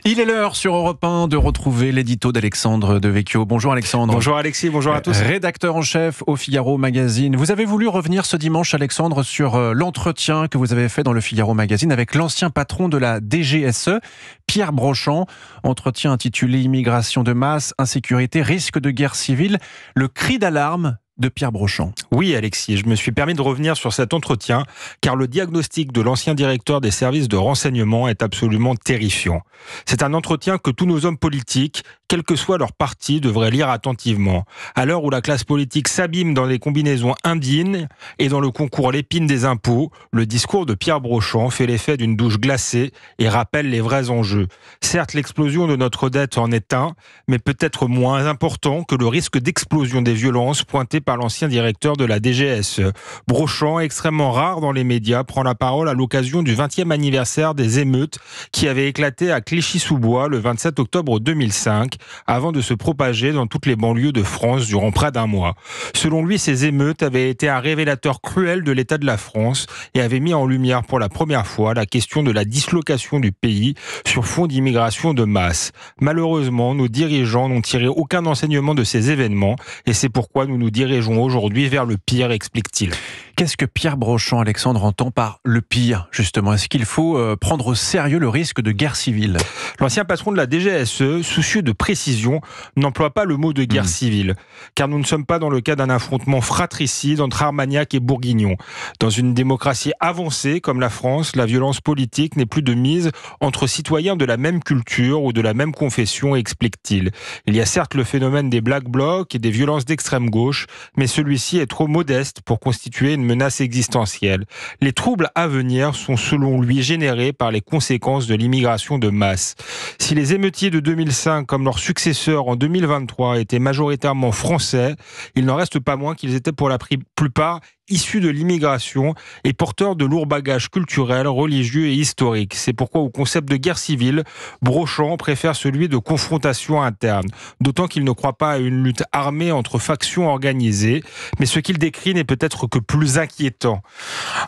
Il est l'heure sur Europe 1 de retrouver l'édito d'Alexandre Devecchio. Bonjour Alexandre. Bonjour Alexis, bonjour à tous. Rédacteur en chef au Figaro Magazine. Vous avez voulu revenir ce dimanche, Alexandre, sur l'entretien que vous avez fait dans le Figaro Magazine avec l'ancien patron de la DGSE, Pierre Brochand. Entretien intitulé Immigration de masse, insécurité, risque de guerre civile. Le cri d'alarme de Pierre Brochand. Oui Alexis, je me suis permis de revenir sur cet entretien car le diagnostic de l'ancien directeur des services de renseignement est absolument terrifiant. C'est un entretien que tous nos hommes politiques, quel que soit leur parti, devraient lire attentivement. À l'heure où la classe politique s'abîme dans les combinaisons indignes et dans le concours l'épine des impôts, le discours de Pierre Brochand fait l'effet d'une douche glacée et rappelle les vrais enjeux. Certes, l'explosion de notre dette en est un, mais peut-être moins important que le risque d'explosion des violences pointé par l'ancien directeur de la DGSE. Brochand, extrêmement rare dans les médias, prend la parole à l'occasion du 20e anniversaire des émeutes qui avaient éclaté à Clichy-sous-Bois le 27 octobre 2005, avant de se propager dans toutes les banlieues de France durant près d'un mois. Selon lui, ces émeutes avaient été un révélateur cruel de l'état de la France et avaient mis en lumière pour la première fois la question de la dislocation du pays sur fond d'immigration de masse. Malheureusement, nos dirigeants n'ont tiré aucun enseignement de ces événements et c'est pourquoi nous nous dirigeons aujourd'hui vers le pire, explique-t-il. Qu'est-ce que Pierre Brochand, Alexandre, entend par le pire, justement? Est-ce qu'il faut prendre au sérieux le risque de guerre civile? L'ancien patron de la DGSE, soucieux de précision, n'emploie pas le mot de guerre civile, car nous ne sommes pas dans le cas d'un affrontement fratricide entre Armagnac et Bourguignon. Dans une démocratie avancée comme la France, la violence politique n'est plus de mise entre citoyens de la même culture ou de la même confession, explique-t-il. Il y a certes le phénomène des Black Blocs et des violences d'extrême gauche, mais celui-ci est trop modeste pour constituer une menace existentielle. Les troubles à venir sont selon lui générés par les conséquences de l'immigration de masse. Si les émeutiers de 2005, comme leurs successeurs en 2023, étaient majoritairement français, il n'en reste pas moins qu'ils étaient pour la plupart issus de l'immigration et porteurs de lourds bagages culturels, religieux et historiques. C'est pourquoi au concept de guerre civile, Brochand préfère celui de confrontation interne. D'autant qu'il ne croit pas à une lutte armée entre factions organisées, mais ce qu'il décrit n'est peut-être que plus inquiétant.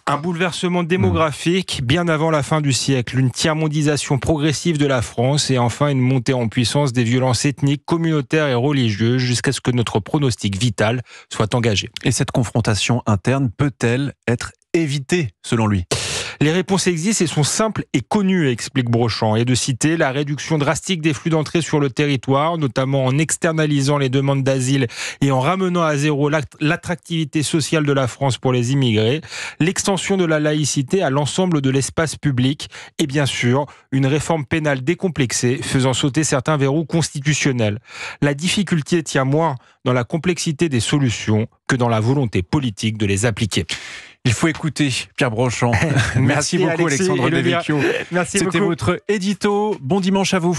Un bouleversement démographique bien avant la fin du siècle, une tiers-mondisation progressive de la France et enfin une montée en puissance des violences ethniques, communautaires et religieuses jusqu'à ce que notre pronostic vital soit engagé. Et cette confrontation interne peut-elle être évitée, selon lui? Les réponses existent et sont simples et connues, explique Brochand, et de citer la réduction drastique des flux d'entrée sur le territoire, notamment en externalisant les demandes d'asile et en ramenant à zéro l'attractivité sociale de la France pour les immigrés, l'extension de la laïcité à l'ensemble de l'espace public et bien sûr une réforme pénale décomplexée faisant sauter certains verrous constitutionnels. La difficulté tient moins dans la complexité des solutions que dans la volonté politique de les appliquer. Il faut écouter Pierre Brochand. Merci beaucoup Alexandre Devecchio. Merci C'était beaucoup. votre édito. Bon dimanche à vous.